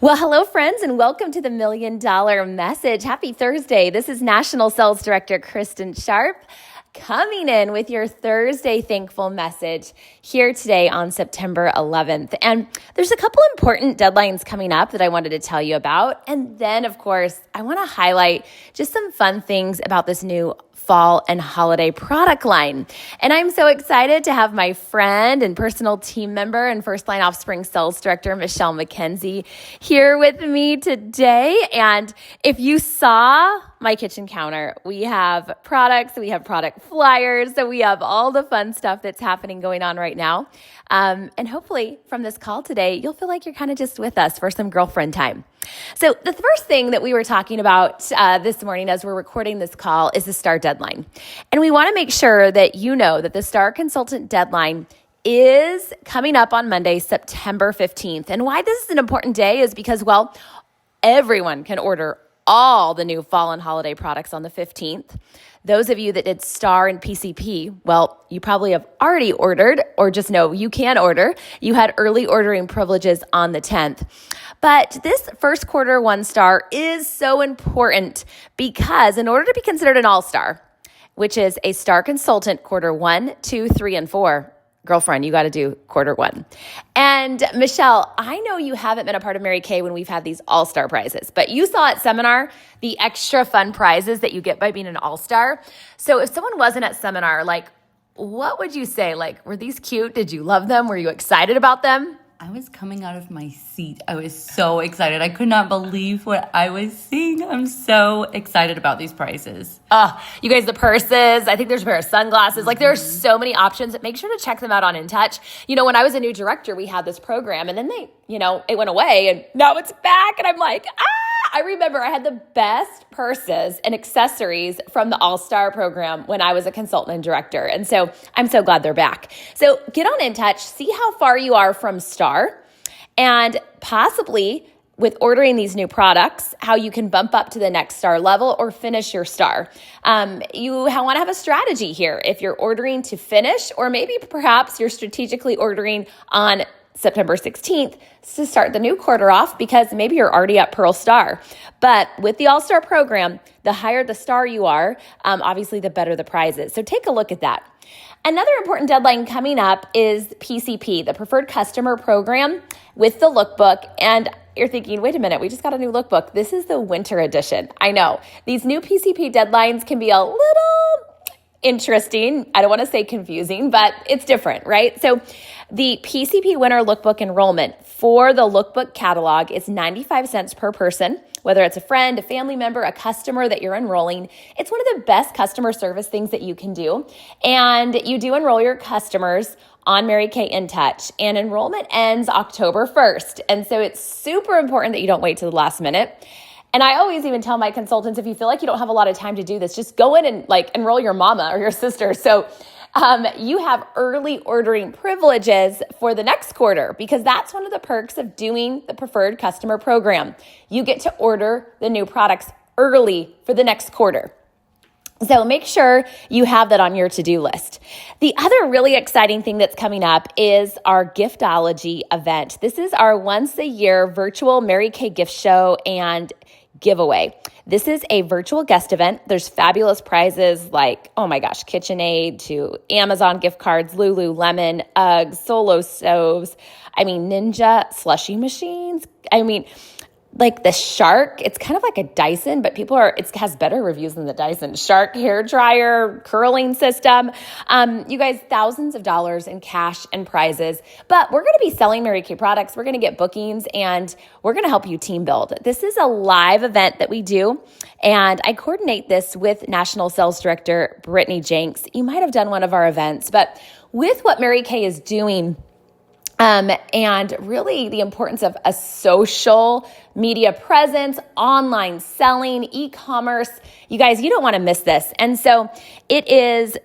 Well, hello, friends, and welcome to the $1 Million Message. Happy Thursday. This is National Sales Director Kristin Sharpe coming in with your Thursday Thankful message here today on September 11th. And there's a couple important deadlines coming up that I wanted to tell you about. And then, of course, I want to highlight just some fun things about this new fall and holiday product line. And I'm so excited to have my friend and personal team member and First Line Offspring Sales Director, Mackenzie, here with me today. And if you saw my kitchen counter, we have products, we have product flyers, so we have all the fun stuff that's happening going on right now. And hopefully from this call today, you'll feel like you're kind of just with us for some girlfriend time. So the first thing that we were talking about this morning as we're recording this call is the STAR deadline. And we want to make sure that you know that the STAR consultant deadline is coming up on Monday, September 15th. And why this is an important day is because, well, everyone can order all the new fall and holiday products on the 15th. Those of you that did STAR and PCP, well, you probably have already ordered or just know you can order. You had early ordering privileges on the 10th. But this first quarter 1-star is so important because in order to be considered an all-star, which is a STAR consultant quarter 1, 2, 3, and 4, girlfriend, you got to do quarter 1. And Michelle, I know you haven't been a part of Mary Kay when we've had these all-star prizes, but you saw at seminar the extra fun prizes that you get by being an all-star. So if someone wasn't at seminar, like, what would you say? Like, were these cute? Did you love them? Were you excited about them? I was coming out of my seat. I was so excited. I could not believe what I was seeing. I'm so excited about these prizes. You guys, the purses, I think there's a pair of sunglasses. Like, there are so many options. Make sure to check them out on In Touch. You know, when I was a new director, we had this program and then it went away and now it's back. And I'm like, I remember I had the best purses and accessories from the All-Star program when I was a consultant and director. And so I'm so glad they're back. So get on In Touch, see how far you are from STAR, and possibly with ordering these new products, how you can bump up to the next STAR level or finish your STAR. You want to have a strategy here. If you're ordering to finish, or maybe perhaps you're strategically ordering on September 16th to start the new quarter off because maybe you're already at Pearl Star. But with the All-Star program, the higher the star you are, obviously the better the prizes. So take a look at that. Another important deadline coming up is PCP, the Preferred Customer Program with the lookbook. And you're thinking, wait a minute, we just got a new lookbook. This is the winter edition. I know these new PCP deadlines can be a little interesting. I don't want to say confusing, but it's different, right? So the PCP Winter Lookbook enrollment for the lookbook catalog is 95 cents per person, whether it's a friend, a family member, a customer that you're enrolling. It's one of the best customer service things that you can do. And you do enroll your customers on Mary Kay In Touch, and enrollment ends October 1st. And so it's super important that you don't wait till the last minute. And I always even tell my consultants, if you feel like you don't have a lot of time to do this, just go in and enroll your mama or your sister. So you have early ordering privileges for the next quarter because that's one of the perks of doing the Preferred Customer Program. You get to order the new products early for the next quarter. So make sure you have that on your to-do list. The other really exciting thing that's coming up is our Giftology event. This is our once-a-year virtual Mary Kay gift show and giveaway. This is a virtual guest event. There's fabulous prizes like, oh my gosh, KitchenAid to Amazon gift cards, Lululemon, Uggs, Solo stoves. Ninja slushy machines. Like the Shark, it's kind of like a Dyson, but it has better reviews than the Dyson. Shark hair dryer, curling system. You guys, thousands of dollars in cash and prizes. But we're going to be selling Mary Kay products. We're going to get bookings and we're going to help you team build. This is a live event that we do. And I coordinate this with National Sales Director Brittany Jenks. You might have done one of our events, but with what Mary Kay is doing, and really the importance of a social media presence, online selling, e-commerce. You guys, you don't want to miss this. And so it is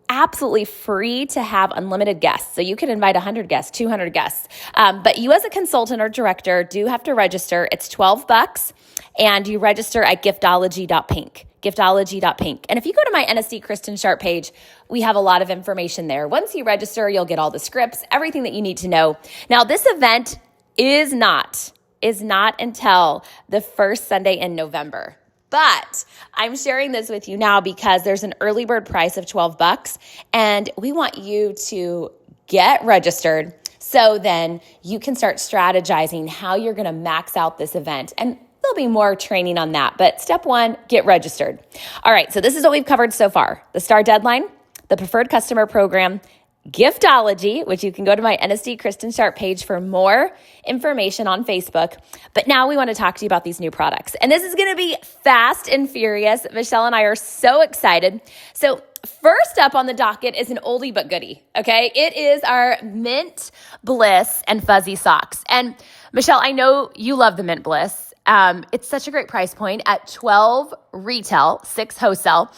absolutely free to have unlimited guests. So you can invite 100 guests, 200 guests. But you as a consultant or director do have to register. It's $12 and you register at giftology.pink. Giftology.pink. And if you go to my NSD Kristin Sharpe page, we have a lot of information there. Once you register, you'll get all the scripts, everything that you need to know. Now, this event is not is not until the first Sunday in November. But I'm sharing this with you now because there's an early bird price of $12, and we want you to get registered so then you can start strategizing how you're going to max out this event. And there'll be more training on that. But step one, get registered. All right, so this is what we've covered so far. The STAR deadline, the preferred customer program, Giftology, which you can go to my NSD Kristin Sharpe page for more information on Facebook. But now we want to talk to you about these new products. And this is going to be fast and furious. Michelle and I are so excited. So first up on the docket is an oldie but goodie, okay? It is our Mint Bliss and Fuzzy Socks. And Michelle, I know you love the Mint Bliss. It's such a great price point at $12 retail, $6 wholesale.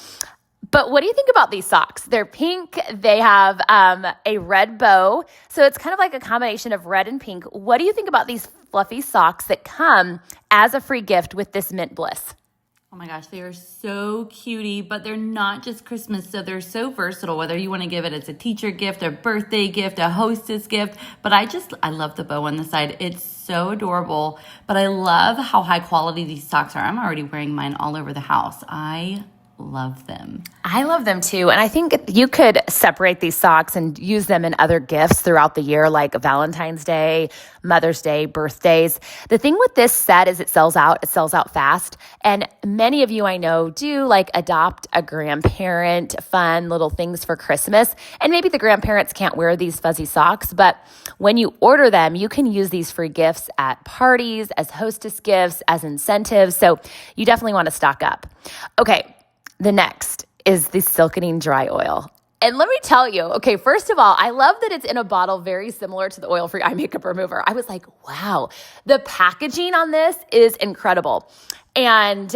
But what do you think about these socks? They're pink. They have a red bow. So it's kind of like a combination of red and pink. What do you think about these fluffy socks that come as a free gift with this Mint Bliss? Oh my gosh, they are so cutie, but they're not just Christmas, so they're so versatile, whether you want to give it as a teacher gift, a birthday gift, a hostess gift. But I love the bow on the side. It's so adorable, but I love how high quality these socks are. I'm already wearing mine all over the house. I love them. I love them too. And I think you could separate these socks and use them in other gifts throughout the year, like Valentine's Day, Mother's Day, birthdays. The thing with this set is it sells out fast. And many of you I know do like adopt a grandparent, fun little things for Christmas. And maybe the grandparents can't wear these fuzzy socks, but when you order them, you can use these free gifts at parties, as hostess gifts, as incentives. So you definitely want to stock up. Okay. The next is the Silkening Dry Oil. And let me tell you, okay, first of all, I love that it's in a bottle very similar to the oil-free eye makeup remover. I was like, wow, the packaging on this is incredible. And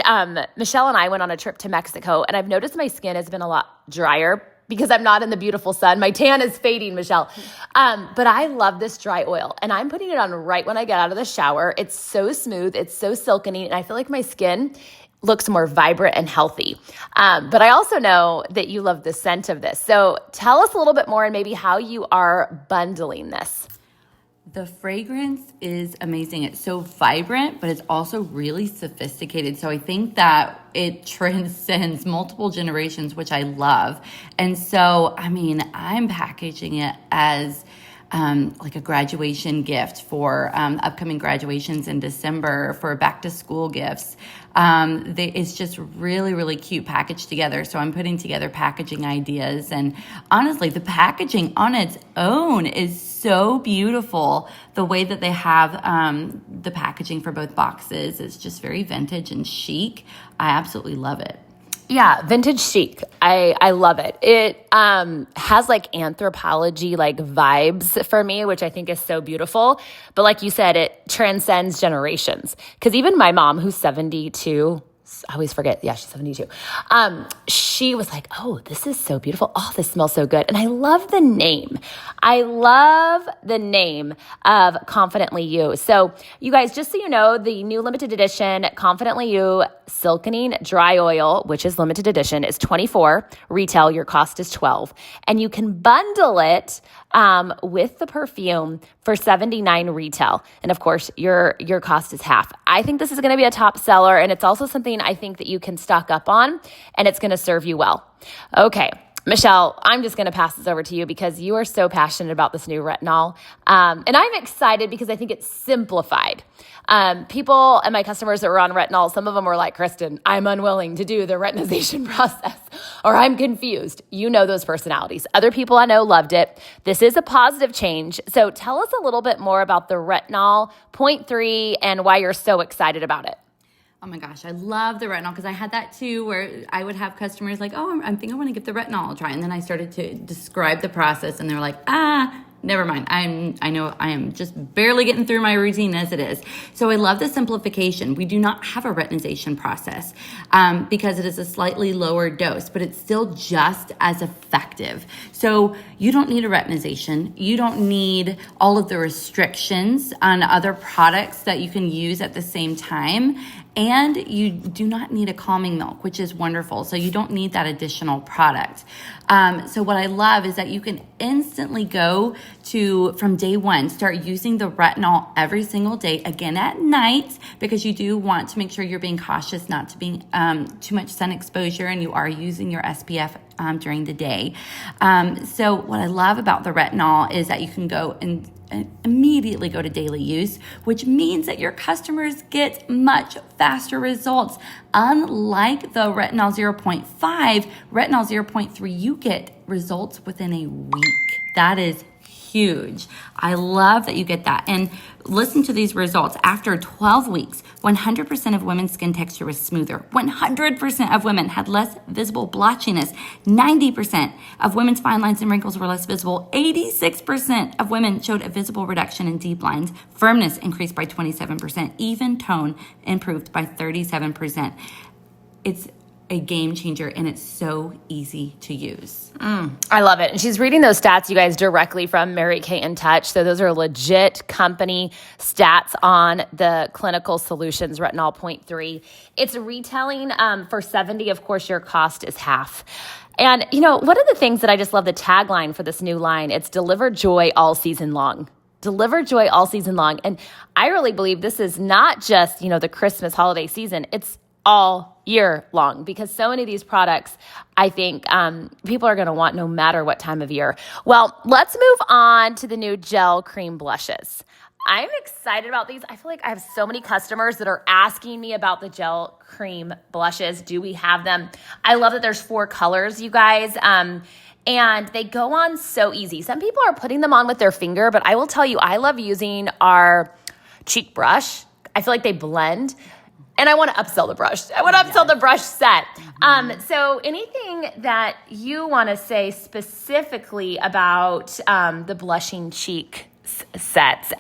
Michelle and I went on a trip to Mexico, and I've noticed my skin has been a lot drier because I'm not in the beautiful sun. My tan is fading, Michelle. But I love this dry oil, and I'm putting it on right when I get out of the shower. It's so smooth. It's so silkening, and I feel like my skin looks more vibrant and healthy. But I also know that you love the scent of this. So tell us a little bit more and maybe how you are bundling this. The fragrance is amazing. It's so vibrant, but it's also really sophisticated. So I think that it transcends multiple generations, which I love. And so, I'm packaging it as like a graduation gift for upcoming graduations in December, for back to school gifts. It's just really, really cute packaged together. So I'm putting together packaging ideas. And honestly, the packaging on its own is so beautiful. The way that they have the packaging for both boxes is just very vintage and chic. I absolutely love it. Yeah, vintage chic. I love it. It has like anthropology like vibes for me, which I think is so beautiful. But like you said, it transcends generations. Because even my mom, who's 72, I always forget. Yeah, she's 72. She was like, oh, this is so beautiful. Oh, this smells so good. And I love the name. I love the name of Confidently You. So you guys, just so you know, the new limited edition Confidently You Silkening Dry Oil, which is limited edition, is $24 retail. Your cost is $12. And you can bundle it with the perfume for $79 retail. And of course, your cost is half. I think this is going to be a top seller, and it's also something I think that you can stock up on, and it's going to serve you well. Okay, Michelle, I'm just going to pass this over to you because you are so passionate about this new retinol. And I'm excited because I think it's simplified. People and my customers that were on retinol, some of them were like, Kristin, I'm unwilling to do the retinization process, or I'm confused. You know those personalities. Other people I know loved it. This is a positive change. So tell us a little bit more about the retinol 0.3 and why you're so excited about it. Oh my gosh, I love the retinol because I had that too, where I would have customers like, oh, I think I want to give the retinol a try. And then I started to describe the process and they're like, never mind. I know I am just barely getting through my routine as it is. So I love the simplification. We do not have a retinization process because it is a slightly lower dose, but it's still just as effective. So you don't need a retinization. You don't need all of the restrictions on other products that you can use at the same time. And you do not need a calming milk, which is wonderful. So you don't need that additional product. So what I love is that you can instantly go to, from day one, start using the retinol every single day, again at night, because you do want to make sure you're being cautious not to be too much sun exposure, and you are using your SPF during the day. So what I love about the retinol is that you can go and immediately go to daily use, which means that your customers get much faster results. Unlike the retinol 0.5, retinol 0.3, you get results within a week. That is huge. I love that you get that. And listen to these results. After 12 weeks, 100% of women's skin texture was smoother. 100% of women had less visible blotchiness. 90% of women's fine lines and wrinkles were less visible. 86% of women showed a visible reduction in deep lines. Firmness increased by 27%. Even tone improved by 37%. It's a game changer, and it's so easy to use. I love it. And she's reading those stats, you guys, directly from Mary Kay in Touch. So those are legit company stats on the Clinical Solutions Retinol 0.3. It's retailing for $70. Of course, your cost is half. And, you know, one of the things that I just love, the tagline for this new line, it's deliver joy all season long. Deliver joy all season long. And I really believe this is not just, you know, the Christmas holiday season. It's all year long, because so many of these products, I think people are going to want no matter what time of year. Well, let's move on to the new gel cream blushes. I'm excited about these. I feel like I have so many customers that are asking me about the gel cream blushes. Do we have them? I love that there's 4 colors, you guys. And they go on so easy. Some people are putting them on with their finger, but I will tell you, I love using our cheek brush. I feel like they blend. And I want to upsell the brush. I want to upsell the brush set. So anything that you want to say specifically about the blushing cheek sets?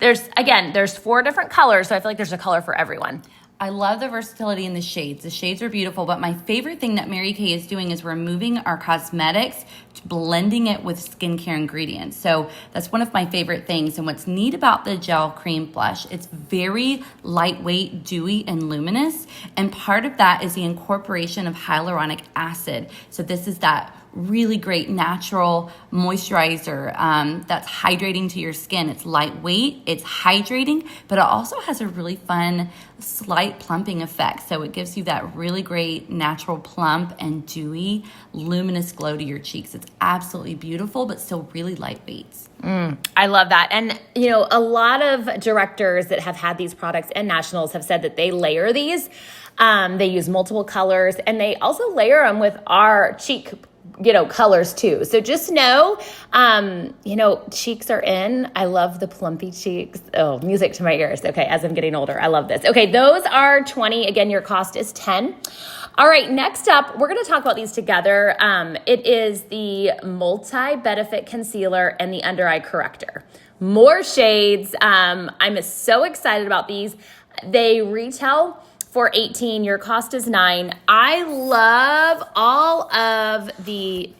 There's 4 different colors, so I feel like there's a color for everyone. I love the versatility in the shades. The shades are beautiful, but my favorite thing that Mary Kay is doing is removing our cosmetics, blending it with skincare ingredients. So that's one of my favorite things. And what's neat about the gel cream blush, it's very lightweight, dewy, and luminous. And part of that is the incorporation of hyaluronic acid. So this is that really great natural moisturizer that's hydrating to your skin. It's lightweight, it's hydrating, but it also has a really fun slight plumping effect. So it gives you that really great natural plump and dewy, luminous glow to your cheeks. It's absolutely beautiful, but still really lightweight. I love that. And, you know, a lot of directors that have had these products and nationals have said that they layer these. They use multiple colors, and they also layer them with our cheek colors too. So just know, cheeks are in. I love the plumpy cheeks. Oh, music to my ears. Okay, as I'm getting older, I love this. Okay, those are $20. Again, your cost is $10. All right, next up, we're going to talk about these together. It is the Multi-Benefit Concealer and the Under Eye Corrector. More shades. I'm so excited about these. They retail for $18. Your cost is $9. I love all of the,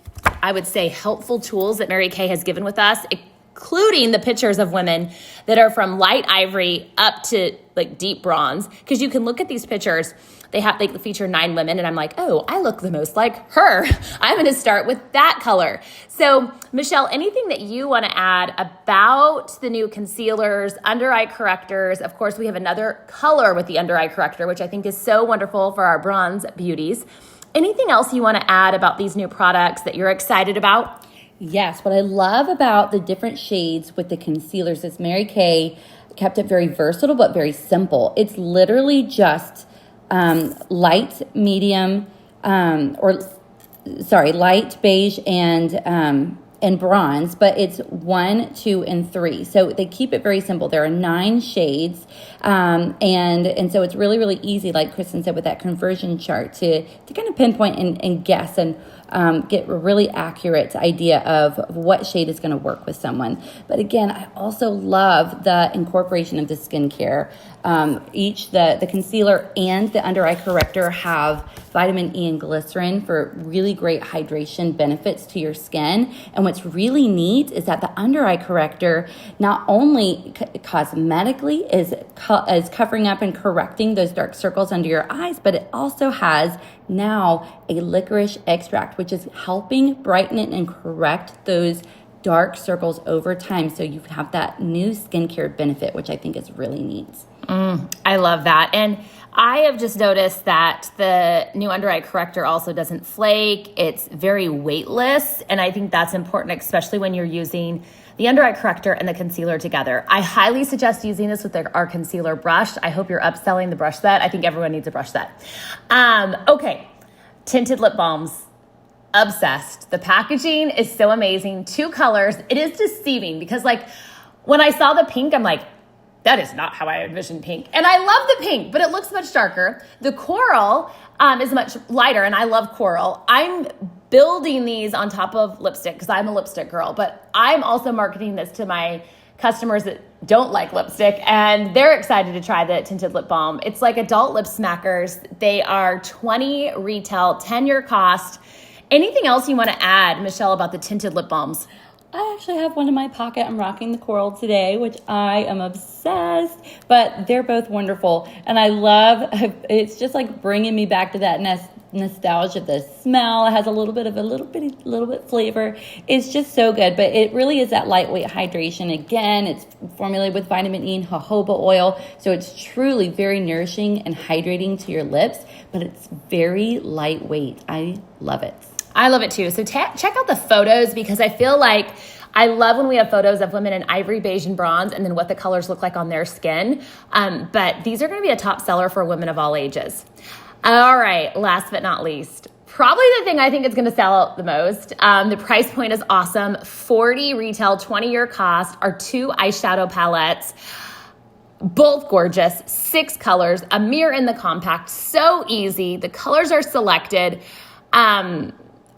I would say, helpful tools that Mary Kay has given with us, including the pictures of women that are from light ivory up to like deep bronze. Because you can look at these pictures. They feature 9 women, and I'm like, oh, I look the most like her. I'm going to start with that color. So, Michelle, anything that you want to add about the new concealers, under eye correctors? Of course, we have another color with the under eye corrector, which I think is so wonderful for our bronze beauties. Anything else you want to add about these new products that you're excited about? Yes, what I love about the different shades with the concealers is Mary Kay kept it very versatile but very simple. It's literally just light, medium, light beige and bronze, but it's 1, 2, and 3. So they keep it very simple. There are 9 shades, and so it's really, really easy, like Kristin said, with that conversion chart to kind of pinpoint and guess and get a really accurate idea of what shade is going to work with someone. But again, I also love the incorporation of the skincare. The concealer and the under eye corrector have vitamin E and glycerin for really great hydration benefits to your skin. And what's really neat is that the under eye corrector not only cosmetically is covering up and correcting those dark circles under your eyes, but it also has now a licorice extract, which is helping brighten it and correct those dark circles over time. So you have that new skincare benefit, which I think is really neat. I love that. And I have just noticed that the new under eye corrector also doesn't flake. It's very weightless. And I think that's important, especially when you're using the under eye corrector and the concealer together. I highly suggest using this with our concealer brush. I hope you're upselling the brush set. I think everyone needs a brush set. Okay. Tinted lip balms. Obsessed. The packaging is so amazing. 2 colors. It is deceiving because when I saw the pink, I'm like, that is not how I envisioned pink. And I love the pink, but it looks much darker. The coral is much lighter, and I love coral. I'm building these on top of lipstick because I'm a lipstick girl, but I'm also marketing this to my customers that don't like lipstick, and they're excited to try the tinted lip balm. It's like adult lip smackers. They are $20 retail, 10-year cost. Anything else you want to add, Michelle, about the tinted lip balms? I actually have one in my pocket. I'm rocking the coral today, which I am obsessed, but they're both wonderful. And I love, it's just like bringing me back to that nostalgia. The smell, it has a little bit flavor. It's just so good, but it really is that lightweight hydration. Again, it's formulated with vitamin E and jojoba oil. So it's truly very nourishing and hydrating to your lips, but it's very lightweight. I love it. I love it too. So check out the photos because I feel like I love when we have photos of women in ivory, beige, and bronze and then what the colors look like on their skin. But these are going to be a top seller for women of all ages. All right. Last but not least, probably the thing I think is going to sell out the most. The price point is awesome. $40 retail, 20-year cost are 2 eyeshadow palettes. Both gorgeous, 6 colors, a mirror in the compact, so easy. The colors are selected.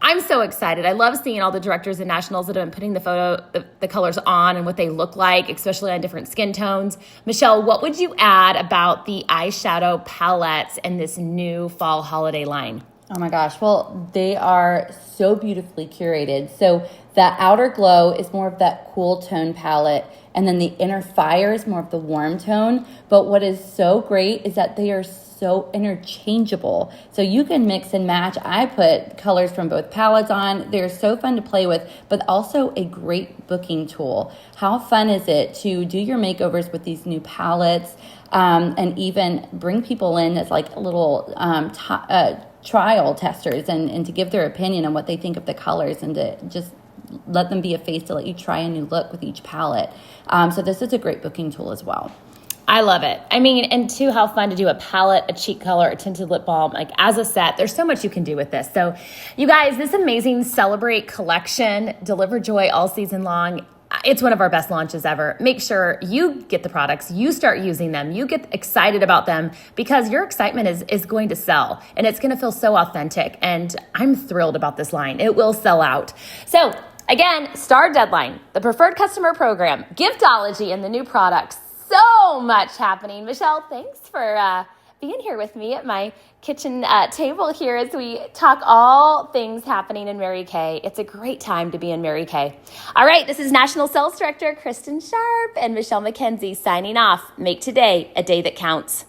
I'm so excited. I love seeing all the directors and nationals that have been putting the colors on and what they look like, especially on different skin tones. Michelle, what would you add about the eyeshadow palettes and this new fall holiday line? Oh my gosh. Well, they are so beautifully curated. So that outer glow is more of that cool tone palette, and then the inner fire is more of the warm tone. But what is so great is that they are so interchangeable. So you can mix and match. I put colors from both palettes on. They're so fun to play with, but also a great booking tool. How fun is it to do your makeovers with these new palettes, and even bring people in as like a little trial testers and to give their opinion on what they think of the colors and to just let them be a face to let you try a new look with each palette. So this is a great booking tool as well. I love it. I mean, and too, how fun to do a palette, a cheek color, a tinted lip balm, like as a set. There's so much you can do with this. So you guys, this amazing Celebrate collection, deliver joy all season long. It's one of our best launches ever. Make sure you get the products, you start using them, you get excited about them because your excitement is going to sell and it's going to feel so authentic. And I'm thrilled about this line. It will sell out. So again, star deadline, the preferred customer program, Giftology, and the new products. So much happening. Michelle, thanks for being here with me at my kitchen table here as we talk all things happening in Mary Kay. It's a great time to be in Mary Kay. All right, this is National Sales Director Kristin Sharpe and Michelle Mackenzie signing off. Make today a day that counts.